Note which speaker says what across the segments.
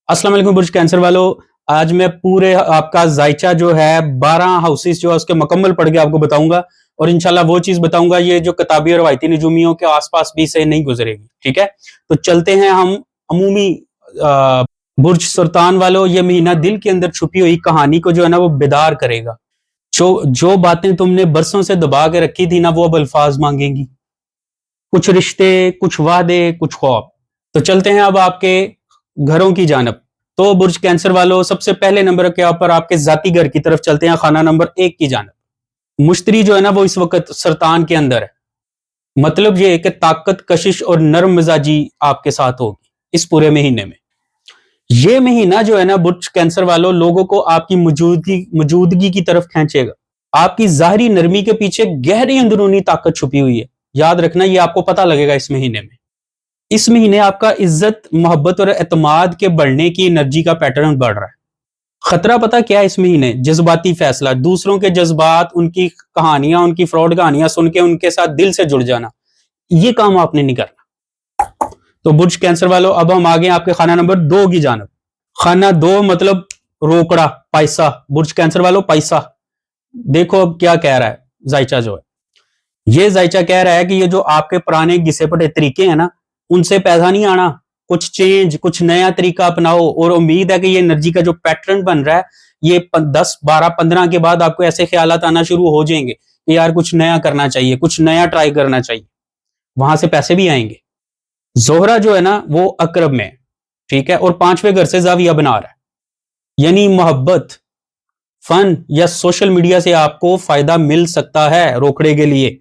Speaker 1: السلام علیکم برج کینسر والو، آج میں پورے آپ کا ذائچہ جو ہے 12 ہاؤسز جو ہے اس کے مکمل پڑھ کے آپ کو بتاؤں گا، اور انشاءاللہ وہ چیز بتاؤں گا یہ جو کتابی اور روایتی نجومیوں کے آس پاس بھی سے نہیں گزرے گی. ٹھیک ہے، تو چلتے ہیں ہم عمومی برج سرطان والو. یہ مہینہ دل کے اندر چھپی ہوئی کہانی کو جو ہے نا وہ بیدار کرے گا. جو باتیں تم نے برسوں سے دبا کے رکھی تھی نا وہ اب الفاظ مانگیں گی. کچھ رشتے، کچھ وعدے، کچھ خواب. تو چلتے ہیں اب آپ کے گھروں کی جانب. تو برج کینسر والوں، سب سے پہلے نمبر کے اوپر آپ کے ذاتی گھر کی طرف چلتے ہیں، خانہ نمبر 1 کی جانب. مشتری جو ہے نا وہ اس وقت سرطان کے اندر ہے. مطلب یہ ہے کہ طاقت، کشش اور نرم مزاجی آپ کے ساتھ ہوگی اس پورے مہینے میں. یہ مہینہ جو ہے نا برج کینسر والوں لوگوں کو آپ کی موجودگی کی طرف کھینچے گا. آپ کی ظاہری نرمی کے پیچھے گہری اندرونی طاقت چھپی ہوئی ہے. یاد رکھنا یہ آپ کو پتہ لگے گا اس مہینے میں. اس مہینے آپ کا عزت، محبت اور اعتماد کے بڑھنے کی انرجی کا پیٹرن بڑھ رہا ہے. خطرہ پتہ کیا ہے اس مہینے؟ جذباتی فیصلہ، دوسروں کے جذبات، ان کی کہانیاں، ان کی فراڈ کہانیاں سن کے ان کے ساتھ دل سے جڑ جانا، یہ کام آپ نے نہیں کرنا. تو برج کینسر والوں، اب ہم آگے آپ کے خانہ نمبر 2 کی جانب. خانہ 2 مطلب روکڑا، پیسہ. برج کینسر والوں پیسہ دیکھو اب کیا کہہ رہا ہے ذائچہ جو ہے. یہ ذائچہ کہہ رہا ہے کہ یہ جو آپ کے پرانے گھسے پٹے طریقے ہیں نا ان سے پیسہ نہیں آنا. کچھ چینج، کچھ نیا طریقہ اپناؤ، اور امید ہے کہ یہ انرجی کا جو پیٹرن بن رہا ہے یہ 10 12 15 کے بعد آپ کو ایسے خیالات آنا شروع ہو جائیں گے کہ یار کچھ نیا کرنا چاہیے، کچھ نیا ٹرائی کرنا چاہیے. وہاں سے پیسے بھی آئیں گے. زہرہ جو ہے نا وہ عقرب میں، ٹھیک ہے، اور 5ویں گھر سے زاویہ بنا رہا ہے. یعنی محبت، فن یا سوشل میڈیا سے آپ کو فائدہ مل سکتا ہے. روکڑے کے لیے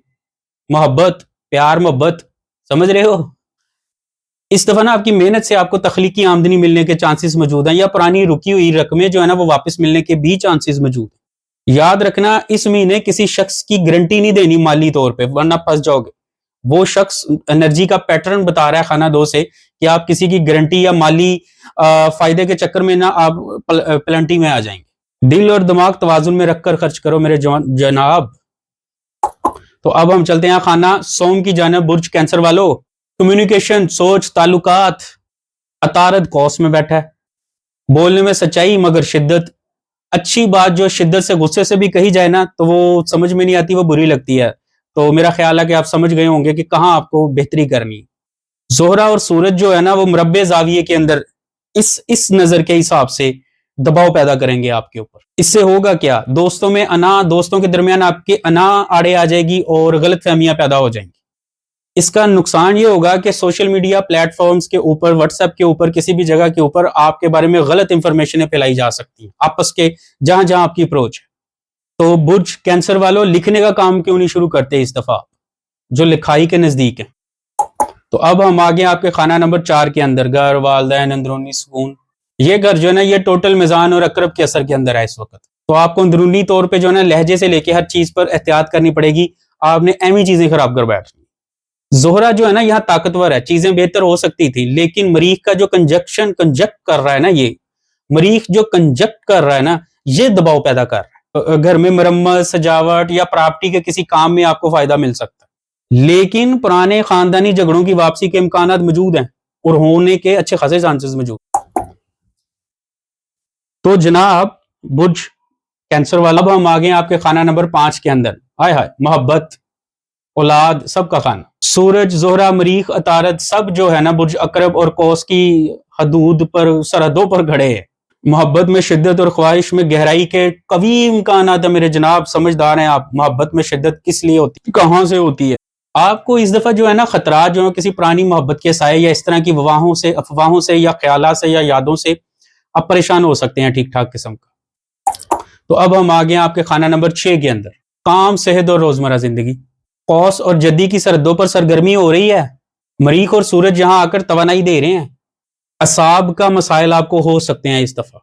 Speaker 1: محبت، پیار، محبت، سمجھ رہے ہو؟ اس دفعہ نا آپ کی محنت سے آپ کو تخلیقی آمدنی ملنے کے چانسز موجود ہیں، یا پرانی رکی ہوئی رقمیں جو ہے نا وہ واپس ملنے کے بھی چانسز موجود ہیں. یاد رکھنا اس مہینے کسی شخص کی گارنٹی نہیں دینی مالی طور پہ، ورنہ پھنس جاؤ گے. وہ شخص انرجی کا پیٹرن بتا رہا ہے خانہ 2 سے کہ آپ کسی کی گارنٹی یا مالی فائدے کے چکر میں نہ آپ پلنٹی میں آ جائیں گے. دل اور دماغ توازن میں رکھ کر خرچ کرو میرے جناب. تو اب ہم چلتے ہیں خانہ سوم کی جانب. برج کینسر والو، کمیونیکیشن، سوچ، تعلقات. عطارد قوس میں بیٹھا ہے. بولنے میں سچائی مگر شدت. اچھی بات جو شدت سے، غصے سے بھی کہی جائے نا تو وہ سمجھ میں نہیں آتی، وہ بری لگتی ہے. تو میرا خیال ہے کہ آپ سمجھ گئے ہوں گے کہ کہاں آپ کو بہتری کرنی. زہرہ اور سورج جو ہے نا وہ مربع زاویے کے اندر اس نظر کے حساب سے دباؤ پیدا کریں گے آپ کے اوپر. اس سے ہوگا کیا؟ دوستوں میں انا، دوستوں کے درمیان آپ کے انا آڑے آ جائے گی اور غلط فہمیاں پیدا ہو جائیں گی. اس کا نقصان یہ ہوگا کہ سوشل میڈیا پلیٹ فارمز کے اوپر، واٹس ایپ کے اوپر، کسی بھی جگہ کے اوپر آپ کے بارے میں غلط انفارمیشنیں پھیلائی جا سکتی ہیں آپس کے جہاں جہاں آپ کی اپروچ ہے. تو برج کینسر والوں لکھنے کا کام کیوں نہیں شروع کرتے اس دفعہ جو لکھائی کے نزدیک ہیں. تو اب ہم آگے آپ کے خانہ نمبر 4 کے اندر. گھر، والدین، اندرونی سکون. یہ گھر جو ہے نا یہ ٹوٹل میزان اور عقرب کے اثر کے اندر ہے اس وقت. تو آپ کو اندرونی طور پہ جو ہے نا لہجے سے لے کے ہر چیز پر احتیاط کرنی پڑے گی. آپ نے ایمی چیزیں خراب کر بیٹھنی. زہرہ جو ہے نا یہاں طاقتور ہے، چیزیں بہتر ہو سکتی تھی، لیکن مریخ کا جو کنجکٹ کر رہا ہے نا، یہ مریخ جو کنجکٹ کر رہا ہے نا یہ دباؤ پیدا کر رہا ہے. گھر میں مرمت، سجاوٹ یا پراپرٹی کے کسی کام میں آپ کو فائدہ مل سکتا ہے، لیکن پرانے خاندانی جھگڑوں کی واپسی کے امکانات موجود ہیں اور ہونے کے اچھے خاصے چانسز موجود. تو جناب برج کینسر والا، اب ہم آگے آپ کے خانہ نمبر 5 کے اندر. ہائے ہائے، محبت، اولاد، سب کا خانہ. سورج، زہرہ، مریخ، عطارد سب جو ہے نا برج عقرب اور قوس کی حدود پر، سرحدوں پر کھڑے ہیں. محبت میں شدت اور خواہش میں گہرائی کے قوی امکانات ہے میرے جناب. سمجھدار ہیں آپ؟ محبت میں شدت کس لیے ہوتی ہے، کہاں سے ہوتی ہے؟ آپ کو اس دفعہ جو ہے نا خطرات جو ہے کسی پرانی محبت کے سائے یا اس طرح کی افواہوں سے یا خیالات سے یا یادوں سے آپ پریشان ہو سکتے ہیں ٹھیک ٹھاک قسم کا. تو اب ہم آگے آپ کے خانہ نمبر 6 کے اندر. کام، صحت اور روزمرہ زندگی. قوس اور جدی کی سرحدوں پر سرگرمی ہو رہی ہے. مریخ اور سورج یہاں آ کر توانائی دے رہے ہیں. اعصاب کا مسائل آپ کو ہو سکتے ہیں اس دفعہ.